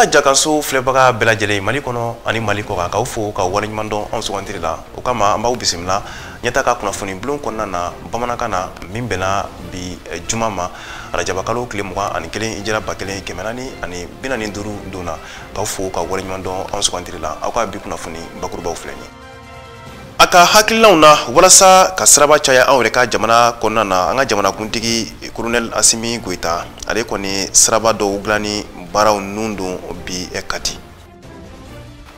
Anga jakaso flebaga bela jele mali kono ani mali ko ka fo ka wala nyimando on so wantiri la o kama amba bisimila nyata ka kuna foni blon konna na bamanaka na mimbena bi jumama rajaba kalo kile muga ani kelen ijira bakelen kemenani ani binani duru dona ka fo ka wala nyimando on so wantiri la aka bi kuna foni bakuruba fleni aka hakilawna walasa ka siraba caya awre ka jamana konna na anga jamana kuntigi colonel Asimi Goita ale koni siraba do uglani baraw nundu bi ekati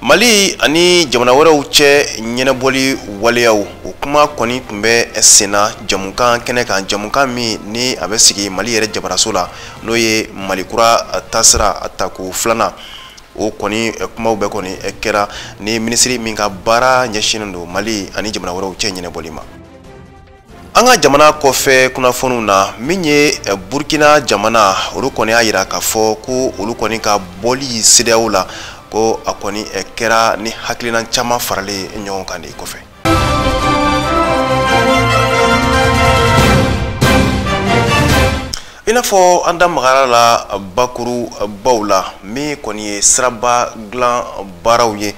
Mali ani jamana wɛrɛw cɛ ɲɛnɛbɔli waleyaw o kuma kɔni tun bɛ senna jamukan kɛnɛ kan jamukan min ni a bɛ sigi Mali yɛrɛ jabaraso la n'o ye Malikura tasira atako filanan o kɔni kumaw bɛ kɔni kɛra ni minisiri min ka baara ɲɛsinnen don Mali ani jamana wɛrɛw cɛ ɲɛnɛbɔli ma. An ka jamana kɔfɛ kunnafoniw na min ye Burkina jamana olu kɔni y'a jira k'a fɔ ko olu kɔni ka bɔli CEDEAO la ko a kɔni kɛra ni hakilina caman faralen ɲɔgɔn kan de kɔfɛ. I n'a fɔ an da magara la bakuru baw la min kɔni ye siraba dilan baaraw ye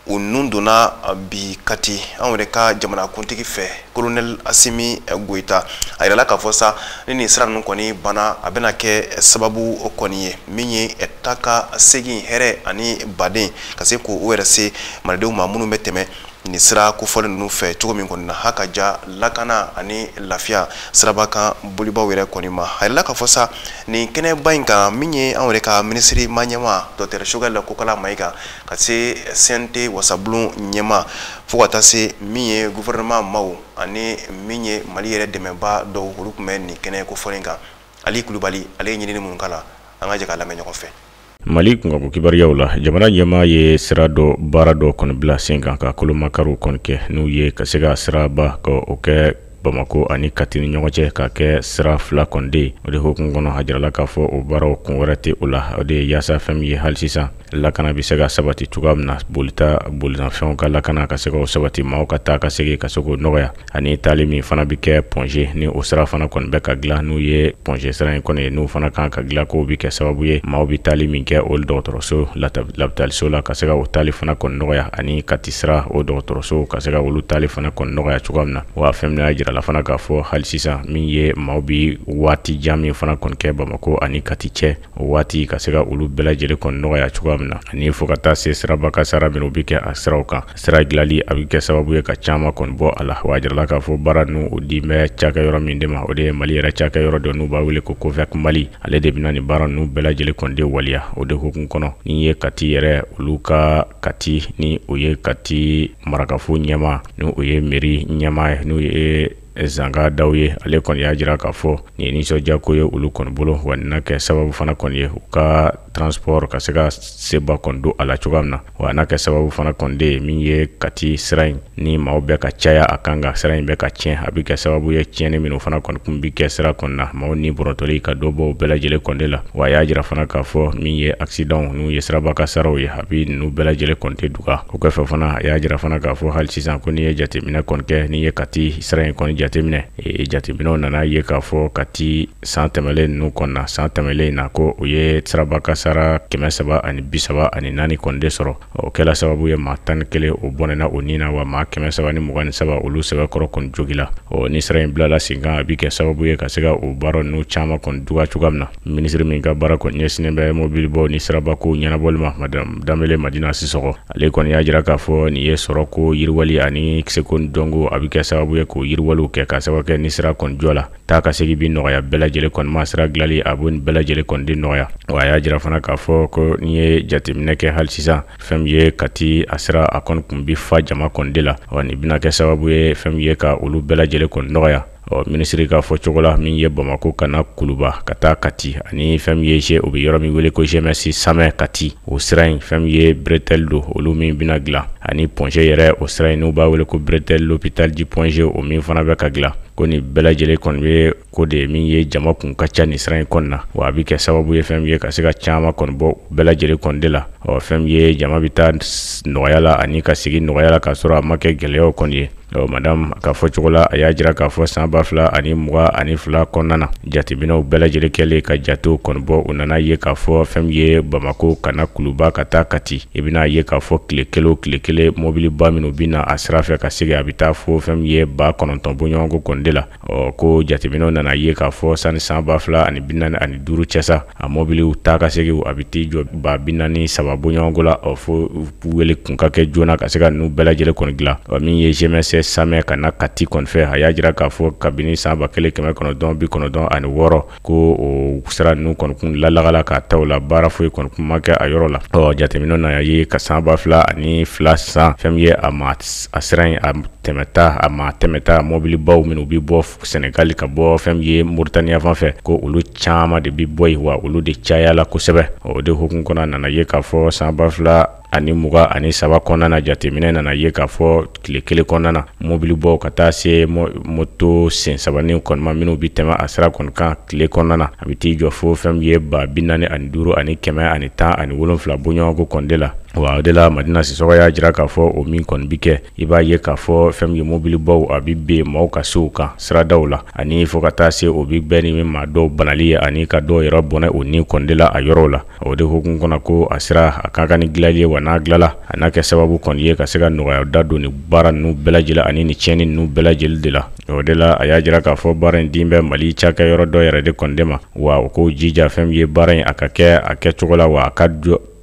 o nun donna bi kati an yɛrɛ ka jamana kuntigi fɛ colonel Asimi Goita a yirala k'a fɔ sa ni nin sira ninnu kɔni banna a bɛna kɛ sababu kɔni ye min ye ta ka segin hɛrɛ ani baden ka se k'o yɛrɛ se malidenw ma minnu bɛ tɛmɛ ni sira kofɔlen ninnu fɛ cogo min kɔni na hakaja lakana ani lafiya siraba kan bolibaw yɛrɛ kɔni ma a yirala k'a fɔ sa nin kɛnɛba in kan min ye an yɛrɛ ka minisiri maɲɛma Dr Choguel Kokala Mayiga ka se CNT wasabulon ɲɛma fo ka taa se min ye gouvernement maw ani min ye Mali yɛrɛ dɛmɛba dɔw olu tun bɛ nin kɛnɛ kofɔlen kan Ali Kulubali ale ye ɲinini minnu kala an ka jɛ ka lamɛn ɲɔgɔn fɛ. Mali kungako kibariyaw la jamana ɲɛma ye sira dɔ baara dɔ kɔni bila sen kan ka kolomakaru kɔni kɛ n'u ye ka se ka siraba ka o kɛ Bamako ani Kati ni ɲɔgɔn cɛ ka kɛ sira fila kɔnde o de hukumu kɔnɔ a jirala k'a fɔ o baaraw kun wɛrɛ tɛ o la o de ye yaasa fɛn min ye hali sisan lakana bɛ se ka sabati cogoya min na bolimafɛnw ka lakana ka se ka o sabati maaw ka taa ka segin ka se k'o nɔgɔya ani taali min fana bɛ kɛ pɔnze ni o sira fana kɔni bɛ ka dilan n'u ye pɔnze sira in kɔni ye n'u fana kan ka dilan k'o bɛ kɛ sababu ye maaw bɛ taali min kɛ o dɔgɔtɔrɔso labitaliso la ka se ka o taali fana kɔni nɔgɔya ani Kati sira o dɔgɔtɔrɔso ka se ka olu taali fana kɔni nɔgɔya cogoya min na wa fɛn min y'a jira la fana k'a fɔ hali sisan min ye maaw bi waati jan min fana kɔni kɛ Bamako ani Kati cɛ o waati ka se ka olu bɛɛ lajɛlen kɔni nɔgɔya cogoya min na ani fo ka taa se siraba kasara minnu bɛ kɛ a siraw kan sira dilali a bɛ kɛ sababu ye ka caman kɔni bɔ a la wa jirala k'a fɔ baara ninnu o di bɛ cakɛyɔrɔ min de ma o de ye Mali yɛrɛ cakɛyɔrɔ dɔ n'u b'a wele ko COVAC Mali ale de bɛna nin baara ninnu bɛɛ lajɛlen kɔni de waliya o de hukumu kɔnɔ ni ye Kati yɛrɛ olu ka Kati ni o ye Kati marakafo ɲɛma ni o ye mairie ɲɛma ye n'o ye Zanga daw ye ale kɔni y'a jira k'a fɔ ni nisɔndiya ko ye olu kɔni bolo wa nin na kɛ sababu fana kɔni ye u ka transport ka se ka seba kɔni don a la cogoya min na wa n'a kɛ sababu fana kɔni de ye min ye Kati sira in ni maaw bɛɛ ka caya a kan ka sira in bɛɛ ka tiɲɛ a bɛ kɛ sababu ye tiɲɛni minnu fana kɔni kun bɛ kɛ sira kɔni na maaw ni bɔrɔtɔli ka dɔ bɔ o bɛɛ lajɛlen kɔni de la wa a y'a jira fana k'a fɔ min ye accident n'u ye siraba kasaraw ye a bɛ ninnu bɛɛ lajɛlen kɔni tɛ duga o kɔfɛ fana a y'a jira fana k'a fɔ hali sisan ko n'i ye jateminɛ kɔni kɛ n'i ye Kati sira in kɔni jateminɛ jateminɛw nana ye k'a fɔ Kati san tɛmɛlen ninnu kɔni na san tɛmɛlen na ko o ye siraba kasara 334 kɔni de sɔrɔ o kɛla sababu ye maa 11 o bɔnɛna o nin na wa maa 323 olu sɛbɛkɔrɔ kɔni jogila ni sira in bilala sen kan a bɛ kɛ sababu ye ka se ka o baara ninnu caman kɔni duga cogoya min na minisiri min ka baara kɔni ɲɛsinnen bɛ mobili bɔ ni sirabako ɲɛnabɔli ma madame Danbele Madina Sisɔgɔ ale kɔni y'a jira k'a fɔ nin ye sɔrɔ ko yiriwali ani seko dɔnko a bɛ kɛ sababu ye k'o yiriwaliw kɛ ka sababu kɛ ni sira kɔni jɔ la taa ka segin bi nɔgɔya bɛɛ lajɛlen kɔni ma sira dilali a b'o ni bɛɛ lajɛlen kɔni de nɔgɔya wa a y'a jira fana k'a fɔ ko n'i ye jateminɛ kɛ hali sisan fɛn min ye Kati a sira a kɔni kun bi fa jama kɔni de la wa nin bɛna kɛ sababu ye fɛn min ye ka olu bɛɛ lajɛlen kɔni nɔgɔya minisiri ka fɔ cogo la min ye Bamako kana Kuluba ka taa Kati ani fɛn min ye o bɛ yɔrɔ min wele ko GMS Samɛ Kati o sira in fɛn min ye bretelle do olu min bɛna dilan ani Pɔnze yɛrɛ o sira in n'u b'a wele ko bretelle l'hôpital du Pɔnze o min fana bɛ ka dilan ko nin bɛɛ lajɛlen kɔni bɛ ko de min ye jama kun ka ca nin sira in kɔni na wa a bɛ kɛ sababu ye fɛn min ye ka se ka caman kɔni bɔ bɛɛ lajɛlen kɔni de la fɛn min ye jama bɛ taa nɔgɔya la ani ka segin nɔgɔya la k'a sɔrɔ a ma kɛ gɛlɛyaw kɔni ye madame ka fɔ cogo la a y'a jira k'a fɔ san 2022 kɔnɔna na jateminɛw bɛɛ lajɛlen kɛlen ka jatew kɔni bɔ u nana ye k'a fɔ fɛn ye Bamako kana Kuluba ka taa Kati i bɛna ye k'a fɔ tile kelen mobiliba minnu bɛna a sira fɛ ka segin a bɛ taa fɔ fɛn ye 90 bɔɲɔgɔnko kɔni de la ko jateminɛw nana ye k'a fɔ sani san 2045 cɛ sa a mobiliw taa ka segin a bɛ t'i jɔ 43 bɔɲɔgɔnko la fo wele kun ka kɛ joona ka se ka ninnu bɛɛ lajɛlen kɔni dilan min ye GMS Samɛ ka na Kati kɔni fɛ a y'a jira k'a fɔ kabini san 1996 ko o sira ninnu kɔni kun lalagala ka taa o la baara foyi kɔni kun ma kɛ a yɔrɔ la jateminɛw na ye ka san 2002 san fɛn ye a sira in a tɛmɛta mobilibaw minnu bi bɔ Senegal ka bɔ fɛn ye Mauritania fan fɛ ko olu caman de bi bɔ yen wa olu de cayala kosɛbɛ o de hukumu kɔnɔ nana ye k'a fɔ san 2023 kɔnɔna na jateminɛ nana ye k'a fɔ tile kelen kɔnɔna na mobilibaw ka taa se moto sen sabanin kɔni ma minnu bi tɛmɛ a sira kɔni kan tile kɔnɔna na a bɛ t'i jɔ fo fɛn ye 45 ani 117 bɔɲɔgɔnko kɔni de la wa o de la Madina Sisɔkɔ y'a jira k'a fɔ o min kɔni bi kɛ i b'a ye k'a fɔ fɛn ye mobilibaw a bi ben maaw ka sew kan siradaw la ani fo ka taa se o bi bɛɛ ni maa dɔw banali ye ani ka dɔw yɛrɛ bɔnɛ o ni kɔni de la a yɔrɔw la o de hukumu kɔnɔ ko a sira a ka kan ni dilanli ye wa n'a dilala a n'a kɛ sababu kɔni ye ka se ka nɔgɔya da don ni baara ninnu bɛɛ lajɛlen ani ni tiɲɛni ninnu bɛɛ lajɛlen de la o de la a y'a jira k'a fɔ baara in din bɛ Mali cakɛyɔrɔ dɔ yɛrɛ de kɔni de ma wa o ko jija fɛn ye baara in a ka kɛ a kɛcogo la wa a ka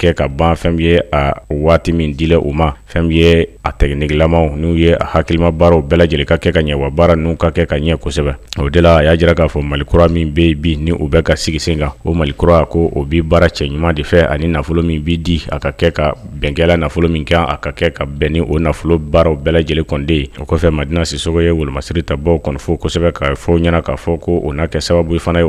kɛ ka ban fɛn ye a waati min dile u ma fɛn ye a tɛgɛnigilamaw n'u ye a hakilima baaraw bɛɛ lajɛlen ka kɛ ka ɲɛ wa baara ninnu ka kɛ ka ɲɛ kosɛbɛ o de la a y'a jira k'a fɔ Mali kura min bɛ yen bi ni u bɛ ka sigi sen kan o Mali kura ko o bi baara cɛ ɲuman de fɛ ani nafolo min bi di a ka kɛ ka bɛnkɛla nafolo min kan a ka kɛ ka bɛn ni o nafolo baaraw bɛɛ lajɛlen kɔni de ye o kɔfɛ Madina Sisɔkɔ ye wolomasiri ta bɔ kɔni fɔ kosɛbɛ ka fɔ ɲɛna k'a fɔ ko o n'a kɛ sababu fana ye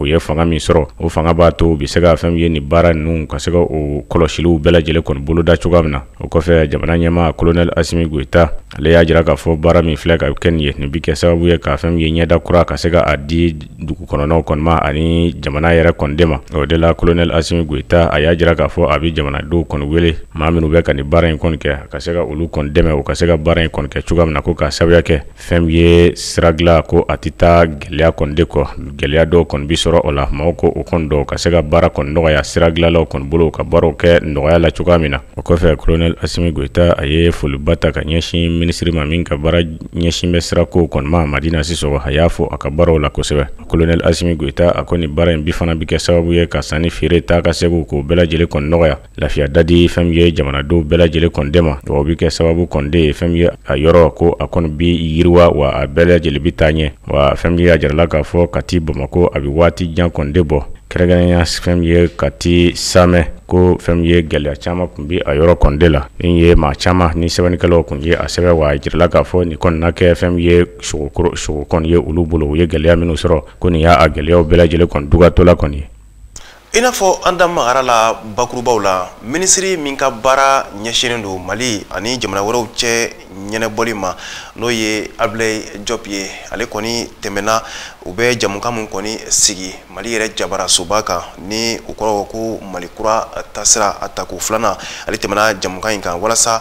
u ye fanga min sɔrɔ o fanga b'a to u bɛ se ka fɛn ye ni baara ninnu ka se ka o kɔlɔsiliw bɛɛ lajɛlen kɔni boloda cogoya min na o kɔfɛ jamana ɲɛmaa Colonel Assimi Goïta ale y'a jira k'a fɔ baara min filɛ ka kɛ nin ye nin bi kɛ sababu ye ka fɛn ye ɲɛda kura ka se ka a di dugu kɔnɔnaw kɔni ma ani jamana yɛrɛ kɔni de ma o de la Colonel Assimi Goïta a y'a jira k'a fɔ a bɛ jamanadenw kɔni wele maa minnu bɛ ka nin baara in kɔni kɛ ka se ka olu kɔni dɛmɛ o ka se ka baara in kɔni kɛ cogoya min na ko ka sababuya kɛ fɛn ye sira dilan ko a tɛ taa gɛlɛya kɔni de kɔ gɛlɛya dɔw kɔni bi sɔrɔ o la maaw ko o kɔni dɔw ka se ka baara kɔni nɔgɔya sira dilanlaw kɔni bolo ka baaraw kɛ nɔgɔya la cogoya min na o kɔfɛ Colonel Assimi Goïta a ye foliba ta ka ɲɛsin minisiri ma min ka baara ɲɛsin bɛ sirako kɔni ma Madina Sisɔkɔ a y'a fɔ a ka baaraw la kosɛbɛ Colonel Assimi Goïta a ko nin baara in bi fana bi kɛ sababu ye ka sanni feere taa ka segu k'o bɛɛ lajɛlen kɔni nɔgɔya lafiya dadi fɛn ye jamanadenw bɛɛ lajɛlen kɔni de ma wa o bi kɛ sababu kɔni de ye fɛn ye a yɔrɔ ko a kɔni bi yiriwa wa a bɛɛ lajɛlen bi taa ɲɛ wa fɛn ye a jarala k'a fɔ Kati Bamako a bi waati jan kɔni de bɔ kɛrɛnkɛrɛnya fɛn ye Kati Samɛ ko fɛn ye gɛlɛya caman kun bi a yɔrɔ kɔni de la min ye maa caman ni sɛbɛnnikɛlaw kun ye a sɛbɛn wa a jirala k'a fɔ nin kɔni na kɛ fɛn ye sogo kɔni ye olu bolo u ye gɛlɛya minnu sɔrɔ ko nin y'a gɛlɛyaw bɛɛ lajɛlen kɔni dugatɔla kɔni ye i n'a fɔ an da magara la bakurubaw la minisiri min ka baara ɲɛsinnen don Mali ani jamana wɛrɛw cɛ ɲɛnɛbɔli ma n'o ye Ablaye Diop ye ale kɔni tɛmɛna u bɛ jamukan min kɔni sigi Mali yɛrɛ jabara soba kan ni u kɔrɔ ko Mali kura tasira a tako filanan ale tɛmɛna jamukan in kan walasa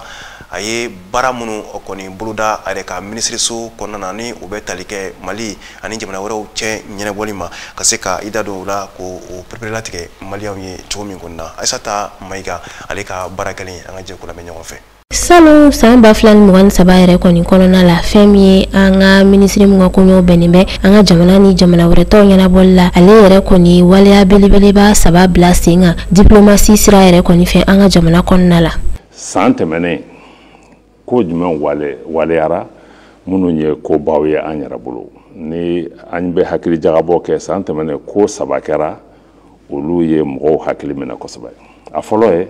a ye baara minnu kɔni boloda a yɛrɛ ka minisiriso kɔnɔna na ni u bɛ tali kɛ Mali ani jamana wɛrɛw cɛ ɲɛnɛbɔli ma ka se ka i da don o la ko o pereperelatigɛ Maliyanw ye cogo min kɔni na Aissata Mayiga ale ka baara kɛlen an ka jɛ ko lamɛn ɲɔgɔn fɛ. Salon san 2023 yɛrɛ kɔni kɔnɔna la fɛn min ye an ka minisiri mun ka koɲɛw bɛnnen bɛ an ka jamana ni jamana wɛrɛ tɔw ɲɛnabɔli la ale yɛrɛ kɔni waleya belebeleba saba bila sen kan diplomasi sira yɛrɛ kɔni fɛ an ka jamana kɔnɔna la. San tɛmɛnen ko jumɛn waleyara minnu ye ko baw ye an yɛrɛ bolo ni an bɛ hakili jagabɔ kɛ san tɛmɛnen ko saba kɛra olu ye mɔgɔw hakili minɛ kosɛbɛ a fɔlɔ ye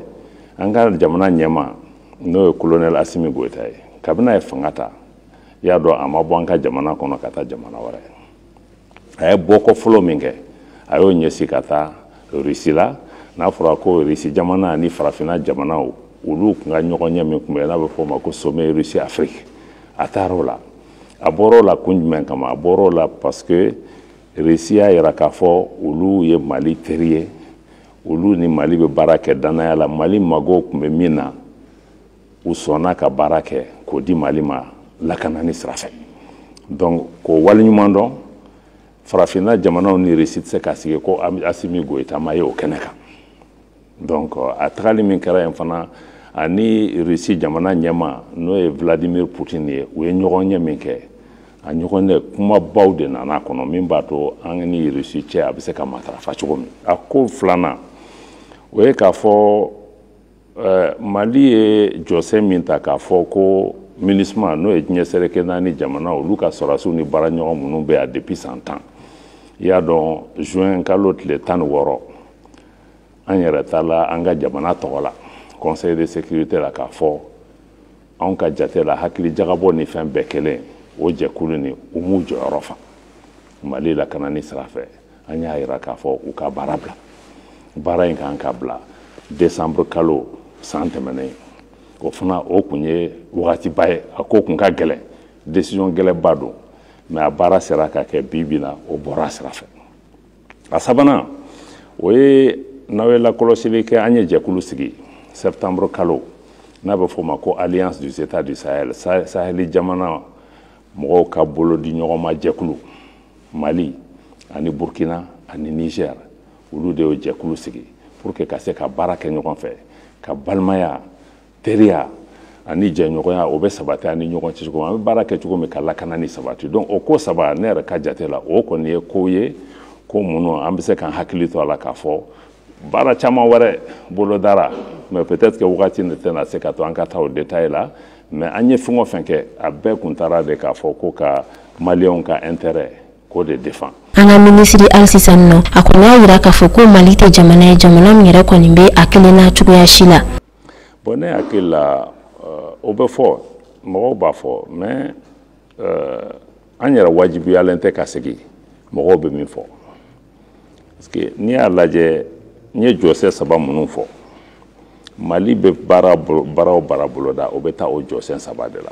an ka jamana ɲɛma n'o ye Colonel Assimi Goïta ye kabini a ye fanga ta i y'a dɔn a ma bɔ an ka jamana kɔnɔ ka taa jamana wɛrɛ a ye bɔkɔ fɔlɔ min kɛ a y'o ɲɛsi ka taa Russie la n'a fɔra ko Russie jamana ni farafinna jamanaw olu kun ka ɲɔgɔn ɲɛ min kun bɛ n'a bɛ fɔ o ma ko sommet Russie Afrique a taara o la a bɔra o la kun jumɛn kama a bɔra o la parce que Russie y'a yira k'a fɔ olu ye Mali teri ye olu ni Mali bɛ baara kɛ danaya la Mali mago kun bɛ min na u sɔnna ka baara kɛ k'o di Mali ma lakanani sira fɛ donc k'o waleɲuman dɔn farafinna jamanaw ni Russie tɛ se ka sigi ko Assimi Goïta ma ye o kɛnɛ kan donc a tagali min kɛra yen fana ani Russie jamana ɲɛma n'o ye Vladimir Poutine ye u ye ɲɔgɔn ɲɛ min kɛ a ɲɔgɔn ɲɛ kumabaw de nana kɔnɔ min b'a to an ni Russie cɛ a bɛ se ka matarafa cogo min a ko filanan o ye k'a fɔ Mali ye jɔsen min ta k'a fɔ ko MINUSMA n'o ye diɲɛ seleke naani jamana olu ka sɔrɔdasiw ni baaraɲɔgɔn minnu bɛ yan depuis 100 ans i y'a dɔn juin kalo tile 16 an yɛrɛ taala an ka jamana tɔgɔ la Conseil de sécurité la k'a fɔ anw ka jate la hakili jagabɔ ni fɛn bɛɛ kelen o jɛkulu ni u m'u jɔyɔrɔ fa Mali lakanani sira fɛ an y'a yira k'a fɔ u ka baara bila baara in kan ka bila décembre kalo san tɛmɛnen o fana o kun ye wagatiba ye a ko kun ka gɛlɛn décision gɛlɛnba don mais a baara sera ka kɛ bi na o bɔra sira fɛ a sabanan o ye n'aw ye lakɔlɔsili kɛ an ye jɛkulu sigi septembre kalo n'a bɛ fɔ ma ko Alliance des États du Sahel Saheli jamana mɔgɔw ka bolo di ɲɔgɔn ma jɛkulu Mali ani Burkina ani Niger olu de y'o jɛkulu sigi pour que ka se ka baara kɛ ɲɔgɔn fɛ ka balimaya teriya ani jɛɲɔgɔnya o bɛ sabati ani ɲɔgɔn cɛ cogo min an bɛ baara kɛ cogo min ka lakanani sabati donc o ko saba ne yɛrɛ ka jate la o kɔni ye ko ye ko minnu an bɛ se k'an hakili to a la k'a fɔ baara caman wɛrɛ bolodara mais peut-être que wagati ne tɛna se ka to an ka taa o détail la mais an ye fɛn o fɛn kɛ a bɛɛ kun taara de k'a fɔ ko ka maliyɛnw ka intérêt k'o de défend. An ka minisiri Ali Sisan nɔ a kɔni y'a yira k'a fɔ ko Mali tɛ jamana ye jamana min yɛrɛ kɔni bɛ a kelen na cogoya si la. Bon ne hakili la o bɛ fɔ mɔgɔw b'a fɔ mais an yɛrɛ wajibiyalen tɛ ka segin mɔgɔw bɛ min fɔ parce que n'i y'a lajɛ n ye jɔsen 3 minnu fɔ Mali bɛ baara o baara boloda o bɛ taa o jɔsen 3 de la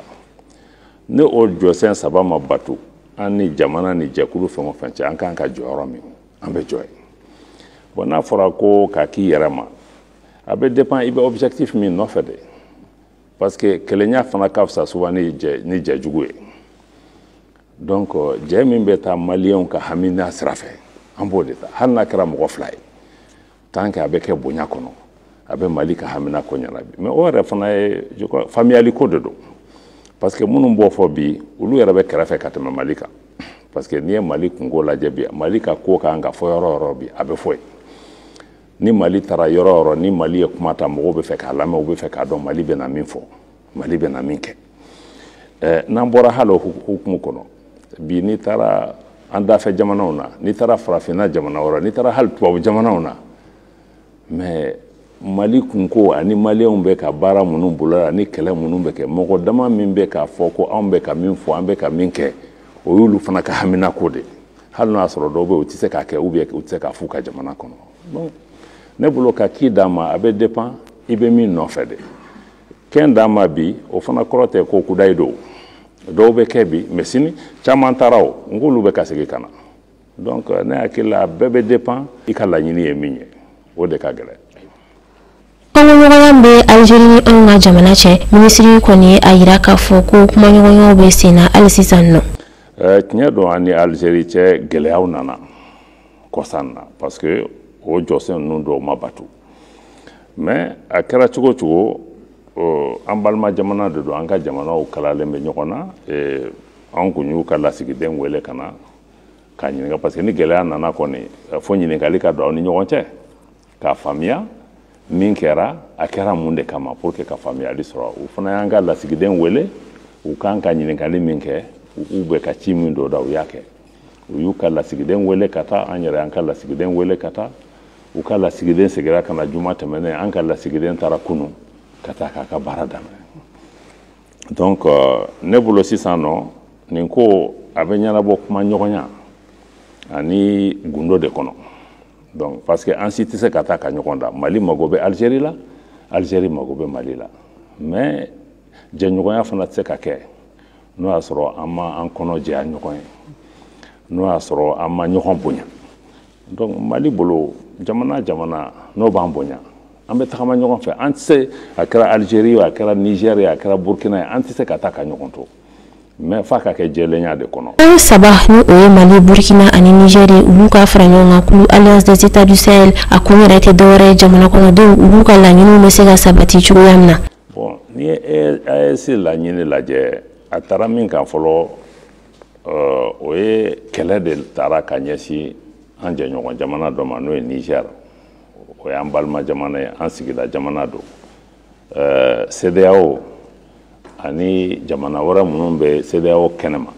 ne o jɔsen 3 ma batu an ni jamana ni jɛkulu fɛn o fɛn cɛ an kan ka jɔyɔrɔ min an bɛ jɔ yen bon n'a fɔra ko k'a k'i yɛrɛ ma a bɛ dépend i bɛ objectif min nɔfɛ de parce que kɛlɛɲa fana ka fisa souvent ni jɛjugu ye donc jɛ min bɛ taa maliyɛnw ka hamina sira fɛ an b'o de ta hali n'a kɛra mɔgɔ 2 ye tant que a bɛ kɛ bonya kɔnɔ a bɛ Mali ka hamina ko ɲɛnabi mais o yɛrɛ fana ye je crois faamuyali ko de don parce que minnu b'o fɔ bi olu yɛrɛ bɛ kɛrɛfɛ ka tɛmɛ Mali kan parce que n'i ye Mali kunko lajɛ bi Mali ka ko kan ka fɔ yɔrɔ o yɔrɔ bi a bɛ fɔ yen ni Mali taara yɔrɔ o yɔrɔ ni Mali ye kuma ta mɔgɔw bɛ fɛ k'a lamɛn u bɛ fɛ k'a dɔn Mali bɛna min fɔ Mali bɛna min kɛ n'an bɔra hali o hukumu kɔnɔ bi n'i taara an dafɛ jamanaw na n'i taara farafinna jamana wɛrɛ n'i taara hali tubabu jamanaw na mais Mali kunko ani maliyɛnw bɛ ka baara minnu boloda ni kɛlɛ minnu bɛ kɛ mɔgɔ dama min bɛ k'a fɔ ko anw bɛ ka min fɔ an bɛ ka min kɛ o y'olu fana ka hamina ko de hali n'a sɔrɔ dɔw bɛ yen u tɛ se k'a kɛ ou bien u tɛ se k'a f'u ka jamana kɔnɔ donc ne bolo ka k'i d'a ma a bɛ dépend i bɛ min nɔfɛ de kɛn d'a ma bi o fana kɔrɔ tɛ ko kudayi don dɔw bɛ kɛ bi mais sini caman taara o n k'olu bɛ ka segin ka na donc ne hakili la a bɛɛ bɛ dépend i ka laɲini ye min ye o de ka gɛlɛn. Kumaɲɔgɔnya bɛ Algérie ni anw ka jamana cɛ minisiri kɔni ye a yira k'a fɔ ko kumaɲɔgɔnyaw bɛ sen na hali sisan nɔ. Tiɲɛ don an ni Algérie cɛ gɛlɛyaw nana kɔsan na parce que o jɔsen ninnu dɔw ma batu mais a kɛra cogo o cogo an balima jamana de don an ka jamanaw kalalen bɛ ɲɔgɔn na an kun y'u ka lasigiden wele ka na k'a ɲininka parce que ni gɛlɛya nana kɔni fo ɲininkali ka don aw ni ɲɔgɔn cɛ k'a faamuya min kɛra a kɛra mun de kama pour que ka faamuyali sɔrɔ u fana y'an ka lasigiden wele u kan ka ɲininkali min kɛ u bɛ ka ci min don da u y'a kɛ u y'u ka lasigiden wele ka taa an yɛrɛ an ka lasigiden wele ka taa u ka lasigiden seginna ka na juma tɛmɛnen an ka lasigiden taara kunu ka taa k'a ka baara daminɛ donc ne bolo sisan nɔ nin ko a bɛ ɲɛnabɔ kuma ɲɔgɔnya ani gundo de kɔnɔ donc parce que an si tɛ se ka taa ka ɲɔgɔn da Mali mago bɛ Algérie la Algérie mago bɛ Mali la mais jɛɲɔgɔnya fana tɛ se ka kɛ n'o y'a sɔrɔ an ma an kɔnɔ jɛya ɲɔgɔn ye n'o y'a sɔrɔ an ma ɲɔgɔn bonya donc Mali bolo jamana n'o b'an bonya an bɛ tagama ɲɔgɔn fɛ an tɛ se a kɛra Algérie a kɛra Niger a kɛra Burkina an tɛ se ka taa ka ɲɔgɔn to mais fa ka kɛ jɛlenya de kɔnɔ. Saba ni o ye Mali, Burkina ani Niger olu ka fara ɲɔgɔn kan kulu Alliance des États du Sahel a kun yɛrɛ tɛ dɔwɛrɛ jamana kɔnɔdenw olu ka laɲiniw bɛ se ka sabati cogoya min na. Bon ni ye AES laɲini lajɛ a taara min kan fɔlɔ o ye kɛlɛ de taara ka ɲɛsin an jɛɲɔgɔn jamana dɔ ma n'o ye Niger, o y'an balima jamana ye, an sigida jamana don. CEDEAO ani jamana wɛrɛ minnu bɛ CEDEAO kɛnɛma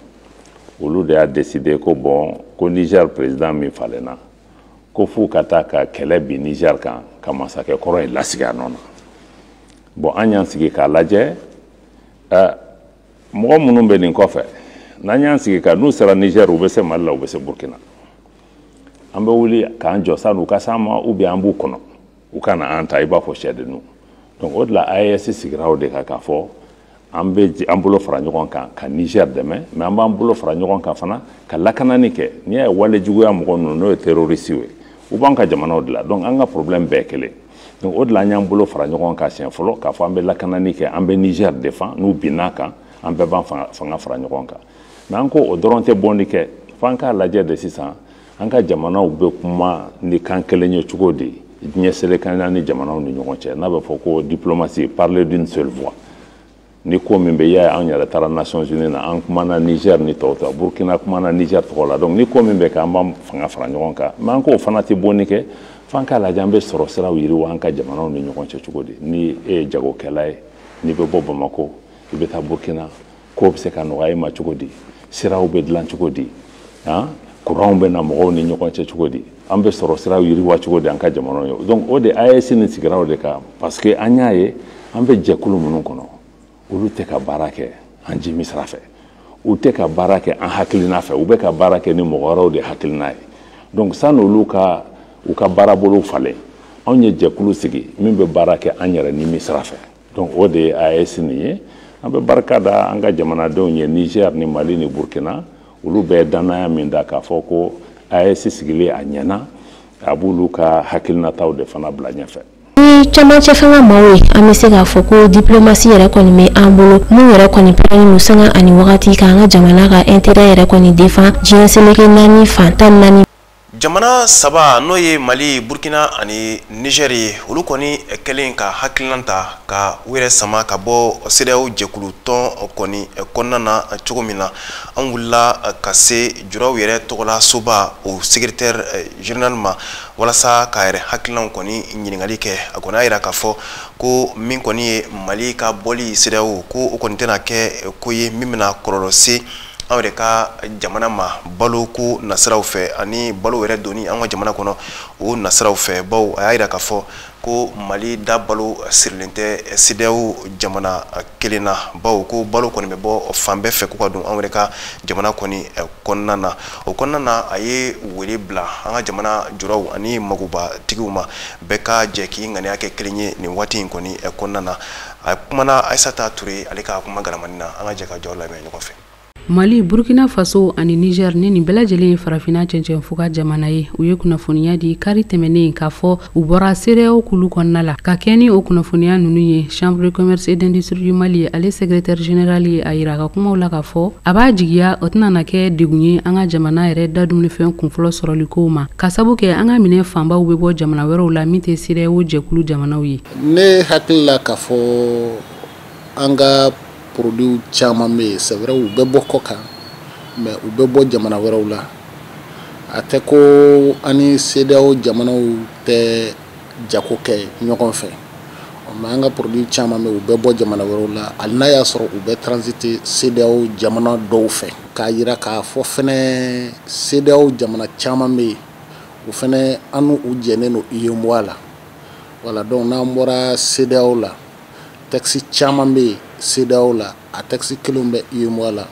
olu de y'a décidé ko bon ko Niger président min falenna ko f'u ka taa ka kɛlɛ bi Niger kan ka masakɛ kɔrɔ in lasigi a nɔ na. Bon an y'an sigi k'a lajɛ mɔgɔ minnu bɛ nin kɔfɛ n'an y'an sigi ka n'u sera Niger u bɛ se Mali la u bɛ se Burkina an bɛ wuli k'an jɔ san'u ka s'an ma ou bien an b'u kɔnɔ u kana an ta i b'a fɔ sɛdenninw. Donc o de la AES sigira o de kan k'a fɔ an bɛ an bolo fara ɲɔgɔn kan ka Niger dɛmɛ mais an b'an bolo fara ɲɔgɔn kan fana ka lakanani kɛ n'i y'a ye walejuguya mɔgɔ ninnu n'o ye terroriste ye u b'an ka jamanaw de la donc an ka problème bɛɛ kelen. Donc o de la an y'an bolo fara ɲɔgɔn kan siɲɛ fɔlɔ k'a fɔ an bɛ lakanani kɛ an bɛ Niger défend n'u binn'a kan an bɛɛ b'an fanga fara ɲɔgɔn kan mais an ko o dɔrɔn tɛ bɔnni kɛ f'an k'a lajɛ de sisan an ka jamanaw bɛ kuma ni kan kelen ye cogo di diɲɛ selekana ni jamanaw ni ɲɔgɔn cɛ n'a bɛ fɔ ko diplomatie parler d'une seule voix ni ko min bɛ y'a an yɛrɛ taara Nations Unies na an kumana Niger ni tɔw ta Burkina kumana Niger tɔgɔ la donc ni ko min bɛ kɛ an b'an fanga fara ɲɔgɔn kan mais an k'o fana tɛ bɔnni kɛ f'an k'a lajɛ an bɛ sɔrɔ siraw yiriwa an ka jamanaw ni ɲɔgɔn cɛ cogo di ni e ye jagokɛla ye n'i bɛ bɔ Bamako i bɛ taa Burkina ko bɛ se ka nɔgɔya i ma cogo di siraw bɛ dilan cogo di courant bɛ na mɔgɔw ni ɲɔgɔn cɛ cogo di an bɛ sɔrɔ siraw yiriwa cogo di an ka jamanaw ye donc o de AES ni sigira o de kan parce que an y'a ye an bɛ jɛkulu minnu kɔnɔ olu tɛ ka baara kɛ an jimi sira fɛ u tɛ ka baara kɛ an hakilina fɛ u bɛ ka baara kɛ ni mɔgɔ wɛrɛw de hakilina ye donc san'olu u ka baarabolo falen anw ye jɛkulu sigi min bɛ baara kɛ an yɛrɛ nimi sira fɛ donc o de ye AES nin ye an bɛ barika da an ka jamanadenw ye Niger ni Mali ni Burkina olu bɛɛ danaya min da k'a fɔ ko AES sigilen a ɲɛna a b'olu ka hakilinataw de fana bila ɲɛfɛ. Camancɛ fanga maaw ye an bɛ se k'a fɔ ko diplomasi yɛrɛ kɔni bɛ an bolo mun yɛrɛ kɔni pɛrɛnnen don sanga ani wagati k'an ka jamana ka intérêt yɛrɛ kɔni défend diɲɛ seleke naani fantan naani. Jamana saba n'o ye Mali, Burkina ani Niger ye olu kɔni kɛlen ka hakilina ta ka u yɛrɛ sama ka bɔ CEDEAO jɛkulu tɔn kɔni kɔnɔna na cogo min na an wulila ka se juraw yɛrɛ tɔgɔla soba o secrétaire général ma walasa ka yɛrɛ hakilinaw kɔni ɲininkali kɛ a kɔni a yira k'a fɔ ko min kɔni ye Mali ka bɔli CEDEAO ko o kɔni tɛna kɛ ko ye min bɛna kɔlɔlɔ se anw yɛrɛ ka jamana ma balo ko nasiraw fɛ ani balo yɛrɛ doni an ka jamana kɔnɔ o nasiraw fɛ bawo a y'a yira k'a fɔ ko Mali da balo sirilen tɛ CEDEAO jamana kelen na bawo ko balo kɔni bɛ bɔ fan bɛɛ fɛ ko ka don anw yɛrɛ ka jamana kɔni kɔnɔna na o kɔnɔna na a ye wele bila an ka jamana juraw ani magobatigiw ma bɛɛ ka jɛ k'i ŋaniya kɛ kelen ye nin waati in kɔni kɔnɔna na a kumana Aissata Touré ale ka kuma galamani na an ka jɛ ka jɔ lamɛn ɲɔgɔn fɛ. Mali, Burkina Faso ani Niger ni nin bɛɛ lajɛlen ye farafina cɛncɛn fo ka jamana ye u ye kunnafoniya di kari tɛmɛnen k'a fɔ u bɔra CEDEAO kulu kɔnɔna la ka kɛ ni o kunnafoniya ninnu ye Chambre de commerce et d'industrie du Mali ale secrétaire général ye a yira ka kumaw la k'a fɔ a b'a jigiya o tɛna na kɛ degun ye an ka jamana yɛrɛ dadumunifɛn kunfɔlɔ sɔrɔli kow ma ka sabu kɛ an ka minɛ fanbaw bɛ bɔ jamana wɛrɛw la min tɛ CEDEAO jɛkulu jamanaw ye. Ne hakili la k'a fɔ an ka produit caman bɛ yen c'est vrai u bɛ bɔ kɔ kan mais u bɛ bɔ jamana wɛrɛw la a tɛ ko ani CEDEAO jamanaw tɛ jako kɛ ɲɔgɔn fɛ mais an ka produit caman bɛ yen u bɛ bɔ jamana wɛrɛw la hali n'a y'a sɔrɔ u bɛ transiter CEDEAO jamana dɔw fɛ k'a yira k'a fɔ fɛnɛ CEDEAO jamana caman bɛ yen u fɛnɛ an n'u jɛnnen don UEMOA la voilà donc n'an bɔra CEDEAO la texte caman bɛ yen CEDEAO la a texte kelenw bɛ UEMOA la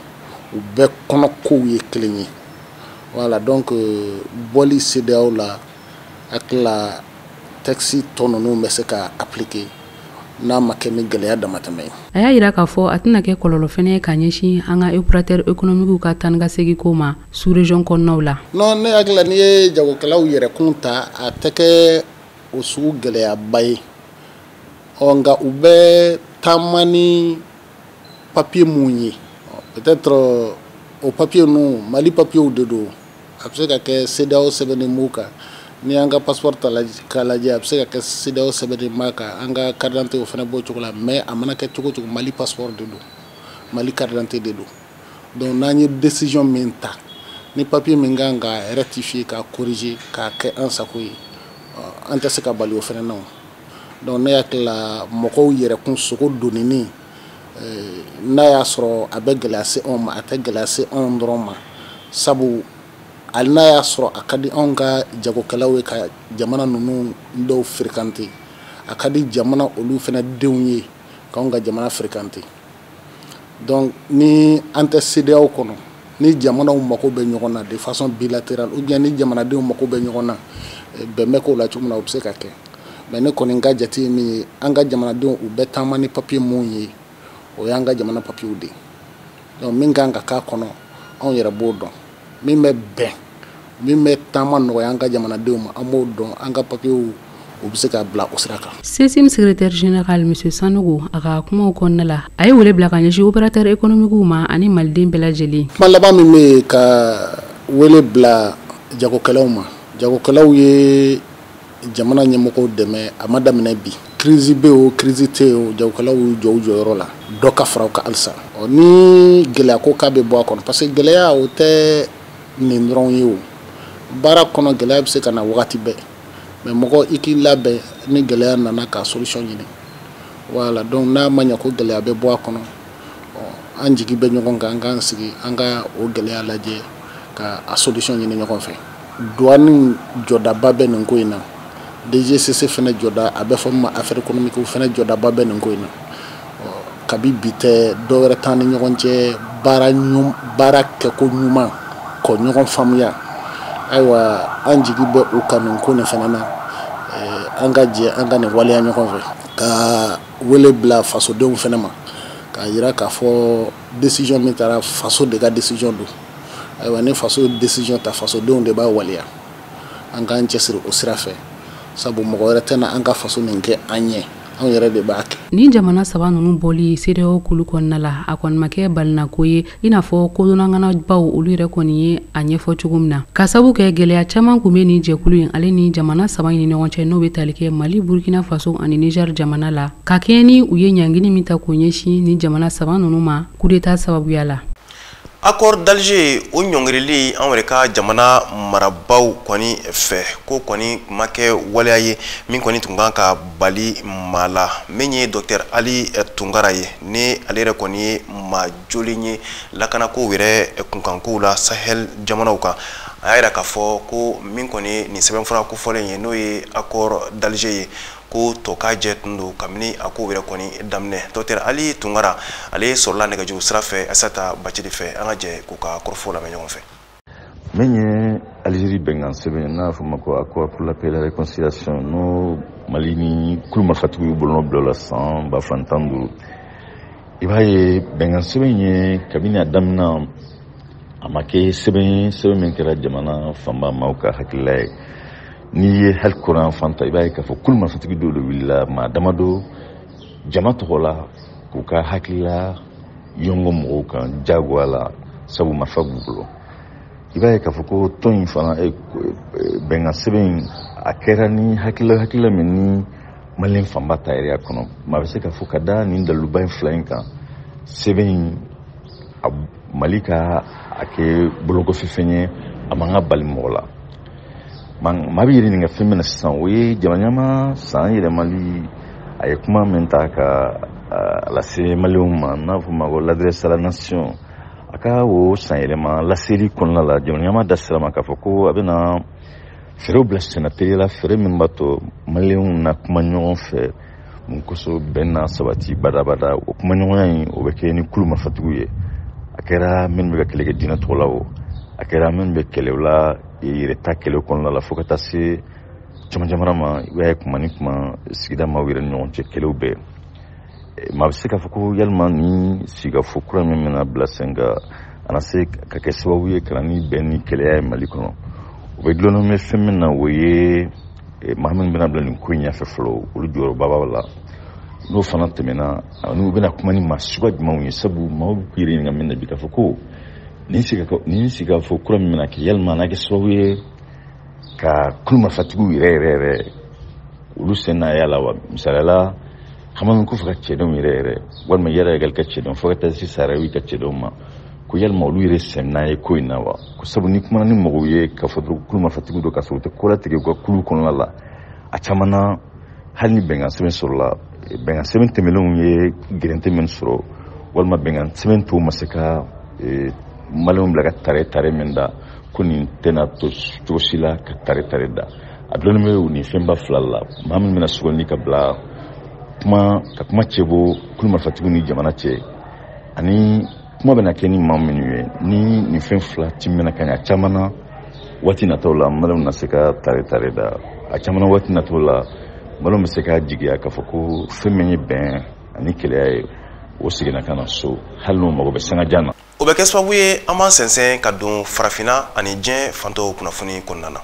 u bɛɛ kɔnɔkow ye kelen ye voilà donc bɔli CEDEAO la hakili la texte tɔ ninnu bɛ se ka appliquer n'a ma kɛ ni gɛlɛya damatɛmɛ ye. A y'a yira k'a fɔ a tɛna kɛ kɔlɔlɔ fɛnɛ ye ka ɲɛsin an ka opérateur économique ka taa ni ka segin ko ma sous région kɔnɔnaw la. non ne hakili la n'i ye jagokɛlaw yɛrɛkun ta a tɛ kɛ o sugu gɛlɛyaba ye nka u bɛ taama ni papier mun ye peut-être au papier nous Mali papier ou de do a bɛ se ka kɛ CEDEAO sɛbɛnni m'u kan ni an ka passeport k'a lajɛ a bɛ se ka kɛ CEDEAO sɛbɛnni m'a kan an ka carte d'identité o fana b'o cogo la mais a mana kɛ cogo o cogo Mali passeport de do Mali carte d'identité de do donc n'an ye décision min ta ni papier min kan ka rectifier ka corriger k'a kɛ an sago ye an tɛ se ka bali o fana na donc ne hakili la mɔgɔw yɛrɛkun sogo donnini n'a y'a sɔrɔ a bɛ gɛlɛya se anw ma a tɛ gɛlɛya se anw dɔrɔn ma sabu hali n'a y'a sɔrɔ a ka di anw ka jagokɛlaw ye ka jamana ninnu dɔw fréquenter a ka di jamana olu fana denw ye k'anw ka jamana fréquenter donc ni an tɛ CEDEAO kɔnɔ ni jamanaw mako bɛ ɲɔgɔn na de façon bilatérale ou bien ni jamanadenw mako bɛ ɲɔgɔn na bɛn bɛ k'o la cogo min na o bɛ se ka kɛ mais ne kɔni ka jate ye min ye an ka jamanadenw u bɛ taama ni papier mun ye o y'an ka jamana papiyew de donc min kan ka k'a kɔnɔ anw yɛrɛ b'o dɔn min bɛ bɛn min bɛ taama nɔgɔya an ka jamanadenw ma an b'o dɔn an ka papiyew u bɛ se ka bila o sira kan. 16e secrétaire général monsieur Sanogo a ka kumaw kɔnɔna la a ye wele bila ka ɲɛsin opérateur économique ma ani maliden bɛɛ lajɛlen. kuma laban min bɛ ka wele bila jagokɛlaw ma jagokɛlaw ye jamana ɲɛmɔgɔw dɛmɛ a ma daminɛ bi crise bɛ o crise tɛ o jagokɛlaw y'u jɔ u jɔyɔrɔ la dɔ ka fara u kan halisa ni gɛlɛya ko k'a bɛ bɔ a kɔnɔ parce que gɛlɛya o tɛ nin dɔrɔn ye o baara kɔnɔ gɛlɛya bɛ se ka na wagati bɛɛ mais mɔgɔ i k'i labɛn ni gɛlɛya nana ka solution ɲini voilà donc n'a ma ɲɛ ko gɛlɛya bɛ bɔ a kɔnɔ an jigi bɛ ɲɔgɔn kan an k'an sigi an ka o gɛlɛya lajɛ ka a solution ɲini ɲɔgɔn fɛ douane jɔdaba bɛ nin ko in na DGCC fana jɔda a bɛ fɔ min ma affaire économique fana jɔdaba bɛ nin ko in na kabi bi tɛ dɔ wɛrɛ t'an ni ɲɔgɔn cɛ baara kɛko ɲuman kɔ ɲɔgɔn faamuya ayiwa an jigi bɛ u kan nin ko nin fana na an ka jɛ an ka nin waleya ɲɔgɔn fɛ ka wele bila fasodenw fana ma k'a yira k'a fɔ décision min taara faso de ka décision don ayiwa ni faso ye décision ta fasodenw de b'a waleya an k'an cɛsiri o sira fɛ sabu mɔgɔ wɛrɛ tɛna an ka faso nin kɛ an ɲɛ anw yɛrɛ de b'a kɛ. Ni jamana saba ninnu bɔli CEDEAO kulu kɔnɔna la a kɔni ma kɛ balinako ye i n'a fɔ kodɔnnanganabaw olu yɛrɛ kɔni ye a ɲɛfɔ cogo min na ka sabu kɛ gɛlɛya caman kun bɛ nin jɛkulu in ale ni jamana saba in ni ɲɔgɔn cɛ n'o bɛ tali kɛ Mali Burkina Faso ani Niger jamana la ka kɛɲɛ ni u ye ɲangini min ta k'o ɲɛsin ni jamana saba ninnu ma coup d'état sababuya la. Accord d'Alger o ɲɔngirili an yɛrɛ ka jamana marabaw kɔni fɛ ko kɔni ma kɛ waleya ye min kɔni tun kan ka bali maa la min ye Dr Ali Tunkara ye ni ale yɛrɛ kɔni ye maa joli ye lakanako yɛrɛ kunkankow la Sahel jamanaw kan a y'a yira k'a fɔ ko min kɔni nin sɛbɛnfura kofɔlen ye n'o ye Accord d'Alger ye ko to ka jɛ tun don kabini a ko wɛrɛ kɔni daminɛ Dr Ali Tunkara ale sɔrɔla nɛgɛjuru sira fɛ Asata Bacili fɛ an ka jɛ k'u ka kɔrɔfɔ lamɛn ɲɔgɔn fɛ. Min ye Algérie bɛnkan sɛbɛn n'a fɔ ma ko accord pour la paix et la réconciliation n'o Mali ni kulu marifatigiw y'u bolonɔ bila o la san 2015 i b'a ye bɛnkan sɛbɛn ye kabini a daminɛ a ma kɛ sɛbɛn min kɛra jamana fanba maaw ka hakilila ye n'i ye hali kuran fanta i b'a ye k'a fɔ kulu marifatigi dɔw de wulila maa damadɔ jama tɔgɔ la k'u ka hakilila yɔngɔ mɔgɔw kan jagoya la sabu marifa b'u bolo i b'a ye k'a fɔ ko tɔn in fana bɛnkan sɛbɛn a kɛra ni hakilila min ni maliyɛn fanba ta yɛrɛ kɔnɔ maa bɛ se k'a fɔ ka da nin daliluba in fila in kan sɛbɛn in Mali ka a kɛ bolokɔfɛ fɛn ye a man ka bali mɔgɔ la maa bɛ ɲininka fɛn min na sisan o ye jamana san yɛlɛmali a ye kuma min ta ka lase maliyɛnw ma n'a fɔ ma ko l'adresse à la nation a ka o san yɛlɛma laseli kɔnɔna la jamana da sira ma k'a fɔ ko a bɛna fɛɛrɛw bila senna teliya la fɛɛrɛ min b'a to maliyɛnw na kuma ɲɔgɔn fɛ mun kosɔn bɛn na sabati badabada o kuma ɲɔgɔnya in o bɛ kɛ ni kulu marifatigiw ye a kɛra minnu bɛ ka kɛlɛ kɛ diinɛ tɔgɔ la o a kɛra minnu bɛ kɛlɛw la yɛrɛ ta kɛlɛ kɔnɔna la fo ka taa se jamana ma i b'a ye kuma ni kuma sigida maaw yɛrɛ ni ɲɔgɔn cɛ kɛlɛw bɛɛ maa bɛ se k'a fɔ ko yalima ni sigikafɔ kura min bɛna bila sen kan a na se ka kɛ sababu ye ka na ni bɛn ni kɛlɛya ye Mali kɔnɔ o bɛ dulon bɛ fɛn min na o ye maa minnu bɛna bila nin ko in ɲɛfɛ fɔlɔ olu jɔyɔrɔba b'a la n'o fana tɛmɛna n'u bɛna kuma ni maa suguya jumɛnw ye sabu maaw bɛ k'u yɛrɛ ɲininka min na bi k'a fɔ ko nin sigi k'a fɔ kura min bɛna kɛ yalima n'a kɛ sababu ye ka kulumafatigiw yɛrɛ olu sen n'a y'a la wa misaliyala hama min ko fɔ ka cɛdenw yɛrɛ walima yɛrɛ yɛrɛ ka cɛdenw fo ka taa se sara ka cɛdenw ma ko yalima olu yɛrɛ sen n'a ye ko in na wa ko sabu ni kumana ni mɔgɔw ye k'a fɔ dɔrɔn kulumafatigiw don k'a sɔrɔ u tɛ ko latigɛ u ka kulu kɔnɔna la a caman na hali ni bɛnkan sɛbɛn sɔrɔla bɛnkan sɛbɛn tɛmɛlenw ye gɛrɛntɛ min sɔrɔ walima bɛnkan sɛbɛn tɔw ma se ka maliyɛnw bila ka tare min da ko nin tɛna to cogo si la ka tare da a dɔnnen bɛ nin fɛnba fila la maa min bɛna sugandi ka bila ka kuma cɛ bɔ kulumafatigiw ni jamana cɛ ani kuma bɛna kɛ ni maa minnu ye ni nin fɛn fila timina ka ɲɛ a caman na waati nataw la maliyɛnw na se ka tare da a caman na waati nataw la maliyɛnw bɛ se ka jigiya k'a fɔ ko fɛn min ye bɛn ani kɛlɛya ye o seginna ka na so hali n'o mago bɛ sangajan na. O bɛ kɛ sababu ye an b'an sɛnsɛn ka don farafinna ani diɲɛ fantɔw kunnafoni kɔnɔna na.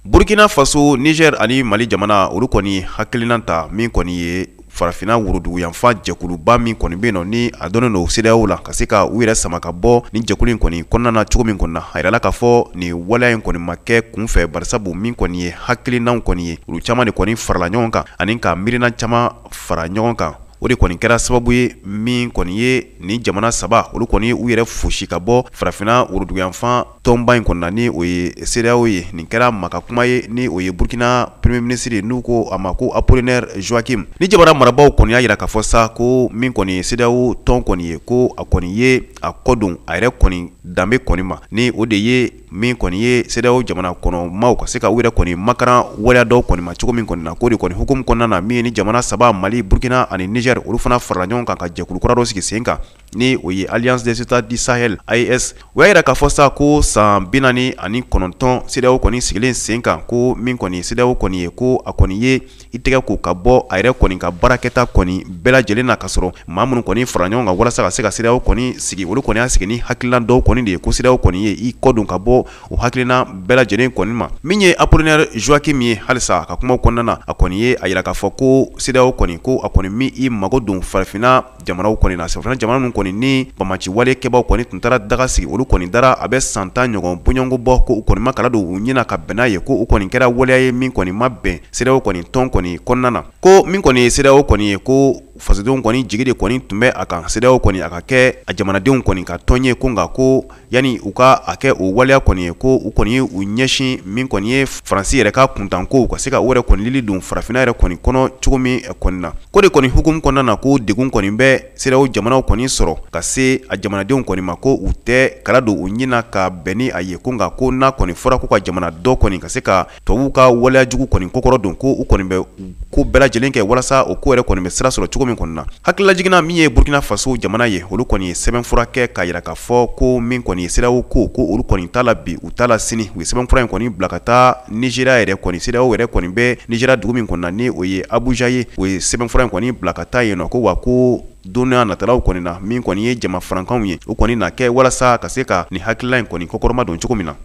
Burkina Faso, Niger ani Mali jamana olu kɔni hakilina ta min kɔni ye farafina wuruduguyanfa jɛkuluba min kɔni bɛ yen nɔ ni a dɔnnen don CEDEAO la ka se ka u yɛrɛ sama ka bɔ ni jɛkulu in kɔni kɔnɔna na cogo min kɔni na a yirala k'a fɔ nin waleya in kɔni ma kɛ kunfɛ barisabu min kɔni ye hakilinaw kɔni ye olu caman de kɔni farala ɲɔgɔn kan ani ka miirina caman fara ɲɔgɔn kan. O de kɔni kɛra sababu ye min kɔni ye ni jamana saba olu kɔni u yɛrɛ fosi ka bɔ farafina wuruduguyanfan tɔnba in kɔni na ni o ye CEDEAO ye. Nin kɛra maka kuma ye ni o ye Burkina premier ministre n'u ko a ma ko Apollinaire Joachim. Ni jamana marabaw kɔni y'a yira k'a fɔ sa ko min kɔni ye CEDEAO tɔn kɔni ye ko a kɔni ye a kɔdon a yɛrɛ kɔni danbe kɔni ma ni o de ye min kɔni ye CEDEAO jamana kɔnɔ maaw ka se ka u yɛrɛ kɔni makaran waleya dɔw kɔni ma cogo min kɔni na k'o de kɔni hukumu kɔnɔna na min ye ni jamana saba Mali, Burkina ani Niger olu fana farala ɲɔgɔn kan ka jɛkulu kura dɔ sigi sen kan ni o ye Alliance des États du Sahel AES. O y'a yira k'a fɔ sa ko san 49 CEDEAO kɔni sigilen sen kan ko min kɔni CEDEAO kɔni ye ko a kɔni ye i tɛgɛ ko ka bɔ a yɛrɛ kɔni ka baarakɛta kɔni bɛɛ lajɛlen na ka sɔrɔ maa minnu kɔni fara ɲɔgɔn kan walasa ka se ka CEDEAO kɔni sigi olu kɔni y'a sigi ni hakilina dɔw kɔni de ye ko CEDEAO kɔni ye i kɔdon ka bɔ o hakilina bɛɛ lajɛlen kɔni ma. Min ye Apollinaire Joachim ye halisa ka kuma kɔnɔna na a kɔni ye a yira k'a fɔ ko CEDEAO kɔni ko a kɔni mi i mago don farafina jamanaw kɔni na farafina jamana ninnu kɔni ni bamaci walekɛbaw kɔni tun taara daga sigi olu kɔni dara a bɛ san 10 ɲɔgɔn bɔɲɔngo bɔ ko u kɔni ma kala don u ɲɛna ka bɛn n'a ye ko u kɔni kɛra waleya ye min kɔni ma bɛn CEDEAO kɔni tɔn kɔni kɔnɔna na ko min kɔni ye CEDEAO kɔni ye ko fasodenw kɔni jigi de kɔni tun bɛ a kan CEDEAO kɔni a ka kɛ a jamanadenw kɔni ka tɔn ye ko nka ko yani u ka a kɛ o waleya kɔni ye ko u kɔni ye u ɲɛsin min kɔni ye Faransi yɛrɛ ka kuntanko ka se ka u yɛrɛ kɔni lili don farafina yɛrɛ kɔni kɔnɔ cogo min kɔni na ko de kɔni hukumu kɔnɔna na ko degun kɔni bɛ CEDEAO jamanaw kɔni sɔrɔ ka se a jamanadenw kɔni ma ko u tɛ kala don u ɲɛna ka bɛn ni a ye ko nka ko n'a kɔni fɔra ko ka jamana dɔ kɔni ka se ka tubabuw ka waleya jugu kɔni kokɔrɔ don ko u kɔni bɛ ko bɛɛ lajɛlen kɛ walasa o ko yɛrɛ kɔni bɛ sira sɔrɔ cogo min kɔni na. Hakililajigina min ye Burkina Faso jamana ye olu kɔni ye sɛbɛnfura kɛ k'a yira k'a fɔ ko min kɔni ye CEDEAO ko olu kɔni t'a la bi u t'a la sini u ye sɛbɛnfura in kɔni bila ka taa Nigeria yɛrɛ kɔni CEDEAO yɛrɛ kɔni bɛ Nigeria dugu min kɔni na ni o ye Abuja ye o ye sɛbɛnfura in kɔni bila ka taa yen nɔ ko wa ko donna natalaw kɔni na min kɔni ye jama farankanw ye o kɔni na kɛ walasa ka se ka nin hakilila in kɔni kokɔrɔma don cogo min na.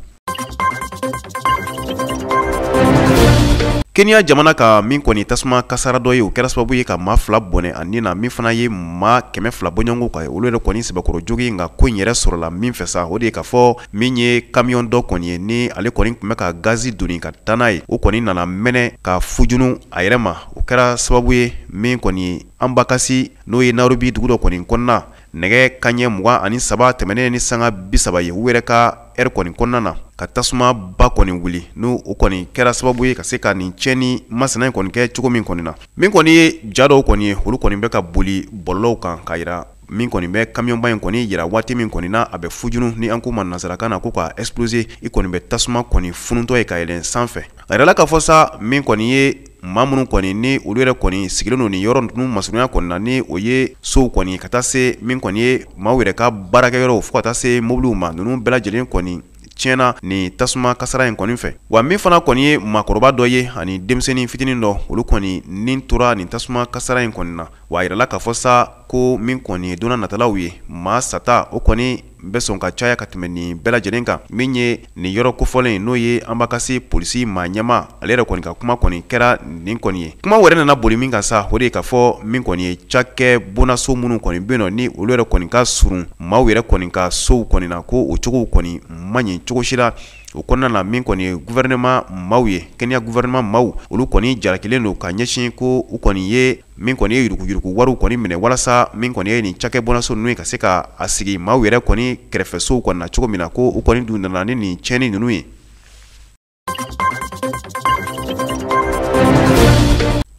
Kenya jamana ka min kɔni tasuma kasara dɔ ye o kɛra sababu ye ka maa 2 bɔnɛ a nin na min fana ye maa 100 bɔɲɔgɔnko kan olu yɛrɛ kɔni sɛbɛkɔrɔ jogi nka ko in yɛrɛ sɔrɔla min fɛ sa o de ye k'a fɔ min ye camion dɔ kɔni ye ni ale kɔni tun bɛ ka gazi donni ka taa n'a ye o kɔni nana mɛnɛ ka fujunu a yɛrɛ ma o kɛra sababu ye min kɔni ye Ambakasi n'o ye Nairobi dugu dɔ kɔni kɔnɔna nɛgɛ kanɲɛ 23 tɛmɛnen ni sanga 30 ye u yɛrɛ ka heure kɔni kɔnɔna na ka tasuma ba kɔni wuli n'o kɔni kɛra sababu ye ka se ka nin cɛni masina in kɔni kɛ cogo min kɔni na min kɔni ye ja dɔw kɔni ye olu kɔni bɛ ka boli bɔlɔlɔw kan ka yira min kɔni bɛ kamiyɔnba in kɔni yira waati min kɔni na a bɛ fujunu ni an ko ma nanzarakan na ko ka exploser i kɔni bɛ tasuma kɔni funutɔ ye ka yɛlɛn sanfɛ a yirala k'a fɔ sa min kɔni ye maa minnu kɔni ni olu yɛrɛ kɔni sigilen don nin yɔrɔ ninnu masurunya kɔni na ni o ye sow kɔni ka taa se min kɔni ye maaw yɛrɛ ka baarakɛyɔrɔw fo ka taa se mobiliw ma ninnu bɛɛ lajɛlen kɔni tiɲɛna ni tasuma kasara in kɔni fɛ wa min fana kɔni ye maakɔrɔba dɔ ye ani denmisɛnnin fitinin dɔ olu kɔni nin tora nin tasuma kasara in kɔni na wa a yirala k'a fɔ sa ko min kɔni ye donna natalaw ye maa sata o kɔni bɛ sɔn ka caya ka tɛmɛ nin bɛɛ lajɛlen kan min ye nin yɔrɔ kofɔlen n'o ye an b'a ka se polisi maa ɲɛma ale yɛrɛ kɔni ka kuma kɔni kɛra nin kɔni ye kuma wɛrɛ nana boli min kan sa o de ye k'a fɔ min kɔni ye cakɛ bonaso minnu kɔni bɛ yen nɔ ni olu yɛrɛ kɔni ka surun maaw yɛrɛ kɔni ka sow kɔni na ko o cogow kɔni man ɲi cogo si la o kɔnɔna na min kɔni ye gouvernement maaw ye Kenya gouvernement maaw olu kɔni jarakilen don ka ɲɛsin ko u kɔni ye min kɔni ye yuruguyurugu wariw kɔni minɛ walasa min kɔni ye nin cakɛ bonaso ninnu ye ka se ka a sigi maaw yɛrɛ kɔni kɛrɛfɛsow kɔni na cogo min na ko u kɔni dun nana ni nin tiɲɛni ninnu ye.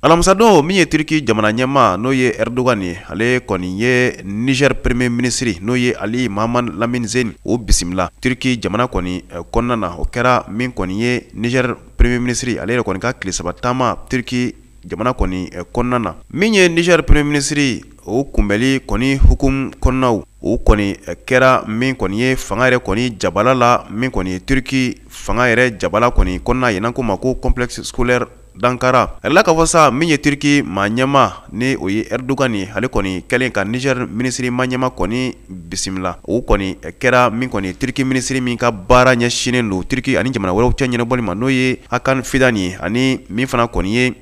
Alamisadon min ye Turki jamana ɲɛma n'o ye Erdogan ye ale kɔni ye Niger premier ministre n'o ye Ali Mahaman Lamine Zen o bisimila Turki jamana kɔni kɔnɔna na o kɛra min kɔni ye Niger premier ministre ale yɛrɛ kɔni ka tile 3 taama Turki jamana kɔni kɔnɔna na min ye Niger premier ministre o kunbɛli kɔni hukum kɔnɔnaw o kɔni kɛra min kɔni ye fanga yɛrɛ kɔni jabala la min kɔni ye Turki fanga yɛrɛ jabala kɔni kɔnɔna ye n'an ko ma ko complexe scolaire d'Ankara. La k'a fɔ sa min ye Turki maa ɲɛma ni o ye Erdogan ye ale kɔni kɛlen ka Niger ministre maa ɲɛma kɔni bisimila o kɔni kɛra min kɔni Turki ministre min ka baara ɲɛsinnen don Turki ani jamana wɛrɛw cɛ ɲɛnabɔli ma n'o ye Hakan Fidan ye ani min fana kɔni ye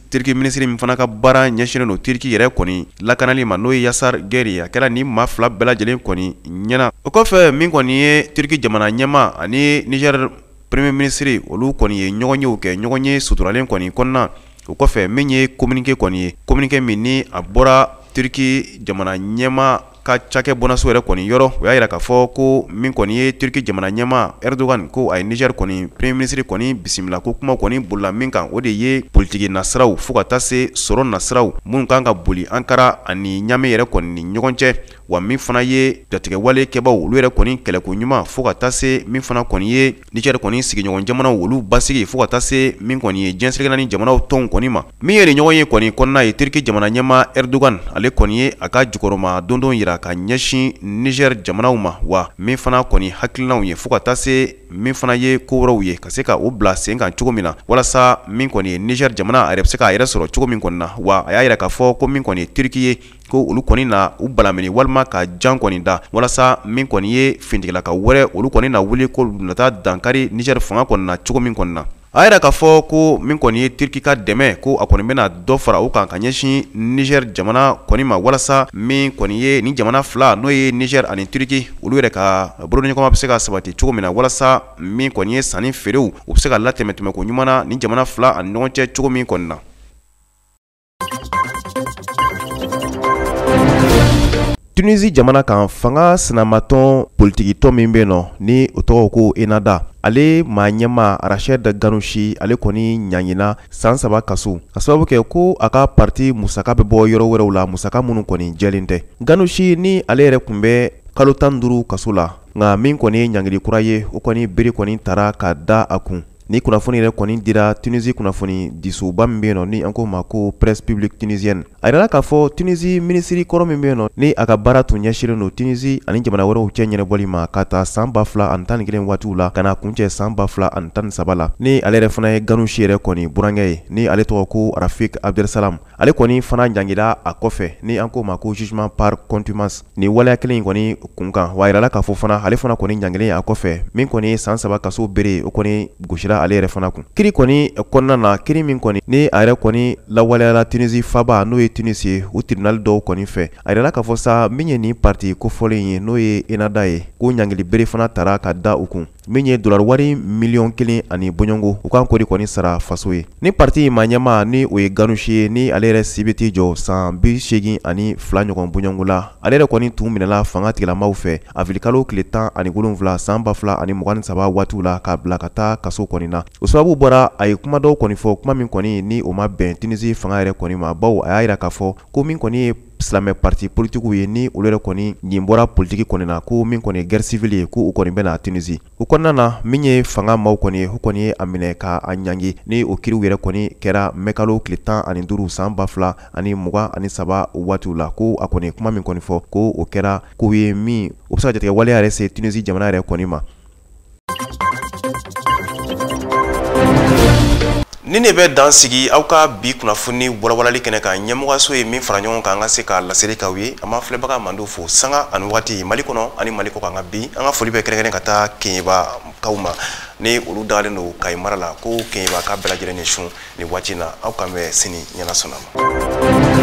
Turki ministre min fana ka baara ɲɛsinnen don Turki yɛrɛ kɔni lakanali ma n'o ye Yasar Geri a kɛra nin maa fila bɛɛ lajɛlen kɔni ɲɛna o kɔfɛ min kɔni ye Turki jamana ɲɛma ani Niger premier ministre olu kɔni ye ɲɔgɔn yew kɛ ɲɔgɔn ye suturalen kɔni kɔnɔna o kɔfɛ min ye communiqué kɔni ye communiqué min ni a bɔra Turki jamana ɲɛma ka cakɛ bonaso yɛrɛ kɔni yɔrɔ o y'a yira k'a fɔ ko min kɔni ye Turki jamana ɲɛma Erdogan ko a ye Niger kɔni premier ministre kɔni bisimila ko kuma kɔni bolila min kan o de ye politiki nasiraw fo ka taa se sɔrɔ nasiraw minnu kan ka boli Ankara ani Ɲame yɛrɛ kɔni ni ɲɔgɔn cɛ wa min fana ye jatigɛwale kɛbaw olu yɛrɛ kɔni kɛlɛko ɲuman fo ka taa se min fana kɔni ye Niger kɔni sigiɲɔgɔn jamanaw olu basigi fo ka taa se min kɔni ye diɲɛsɛgɛnna ni jamanaw tɔnw kɔni ma min ye nin ɲɔgɔn ye kɔni kɔnɔna ye Turki jamana ɲɛma Erdogan ale kɔni ye a ka jukɔrɔma dondon yira ka ɲɛsin Niger jamanaw ma wa min fana kɔni hakilinaw ye fo ka taa se min fana ye ko wɛrɛw ye ka se ka o bila sen kan cogo min na walasa min kɔni ye Niger jamana a yɛrɛ bɛ se k'a yɛrɛ sɔrɔ cogo min kɔni na wa a y'a yira k'a fɔ ko min kɔni ye Turki ye ko olu kɔni na u balamini walima ka jan kɔni da walasa min kɔni ye fintigilaka wɛrɛ olu kɔni na wuli ko nata dankari Niger fanga kɔni na cogo min kɔni na a yira k'a fɔ ko min kɔni ye Turki ka dɛmɛ ko a kɔni bɛna dɔ fara o kan ka ɲɛsin Niger jamana kɔni ma walasa min kɔni ye ni jamana fila n'o ye Niger ani Turki olu yɛrɛ ka boloɲɔgɔnma bɛ se ka sabati cogo min na walasa min kɔni ye sanni feerew u bɛ se ka latɛmɛ ko ɲuman na ni jamana fila ani ɲɔgɔn cɛ cogo min kɔni na. Tunisie jamana kan fanga sinamatɔn politikitɔn min bɛ yen nɔ ni o tɔgɔ ko Enada ale maa ɲɛma Rached Ghannouchi ale kɔni ɲaŋina san 3 kaso ka sababu kɛ ko a ka parti musaka bɛ bɔ yɔrɔ wɛrɛw la musaka minnu kɔni jɛlen tɛ. Ghannouchi ni ale yɛrɛ kun bɛ kalo 15 kaso la nka min kɔni ye ɲaŋili kura ye o kɔni bere kɔni tara ka da a kun. Ni kunnafoni yɛrɛ kɔni dira Tunisie kunnafoni disuba min bɛ yen nɔ ni an ko ma ko presse publique tunisienne a yirala k'a fɔ Tunisie ministre kɔrɔ min bɛ yen nɔ ni a ka baara tun ɲɛsinnen don Tunisie ani jamana wɛrɛw cɛ ɲɛnabɔli ma ka taa san 2011 waatiw la ka na kuncɛ san 2013 la ni ale yɛrɛ fana ye Ghannouchi yɛrɛ kɔni burankɛ ye ni ale tɔgɔ ko Rafik Abdelsalam ale kɔni fana ɲangila a kɔfɛ ni an ko ma ko jugement par contumace ni waleya kelen kɔni kunkan wa a yirala k'a fɔ fana ale fana kɔni ɲangilen a kɔfɛ min kɔni ye san 3 kaso bere o kɔni gosira ale yɛrɛ fana kun kiri kɔni kɔnɔna na kiri min kɔni ni a yɛrɛ kɔni lawaleyala Tunisie faba n'o ye Tunis ye o tribunal dɔw kɔni fɛ a yirala k'a fɔ sa min ye nin parti kofɔlen ye n'o ye Enada ye ko ɲangili bere fana tara ka da u kun min ye dollar wari miliyɔn 1 ani bɔɲɔngo u kan k'o kɔni sara faso ye ni parti maa ɲɛma ni o ye Ghannouchi ye ni ale yɛrɛ si bɛ t'i jɔ san 82 ɲɔgɔn bɔɲɔngo la ale yɛrɛ kɔni tun minɛla fanga tigilamaw fɛ avril-kalo tile 17 san 2023 waatiw la k'a bila ka taa kaso kɔni na o sababu bɔra a ye kuma dɔw kɔni fɔ kuma min kɔni ni o ma bɛn Tunisie fanga yɛrɛ kɔni ma bawo a y'a yira k'a fɔ ko min kɔni ye silamɛ parti politikiw ye ni olu yɛrɛ kɔni ɲin bɔra politiki kɔni na ko min kɔni ye guerre civile ye ko u kɔni bɛna Tunisie o kɔnɔna na min ye fanga maaw kɔni ye o kɔni ye a minɛ ka a ɲangi ni o kiriw yɛrɛ kɔni kɛra mɛkalo tile 15 san 2023 waatiw la ko a kɔni kuma min kɔni fɔ ko o kɛra ko ye min o bɛ se ka jatigɛ waleya yɛrɛ se Tunisie jamana yɛrɛ kɔni ma. ni ne bɛ dan sigi aw ka bi kunnafoni walawalali kɛnɛ kan ɲɛmɔgɔso ye min fara ɲɔgɔn kan an ka se ka laseli k'aw ye an b'a filɛbaga mandenw fo sanga ani waati Mali kɔnɔ ani Mali kɔ kan ka bi an ka foli bɛ kɛrɛnkɛrɛn ka taa Keɲeba kaw ma ni olu dagalen don Kayi mara la ko Keɲeba ka bɛɛ lajɛlen ni su ni waati in na aw kan bɛ sini ɲɛna sɔnna ma.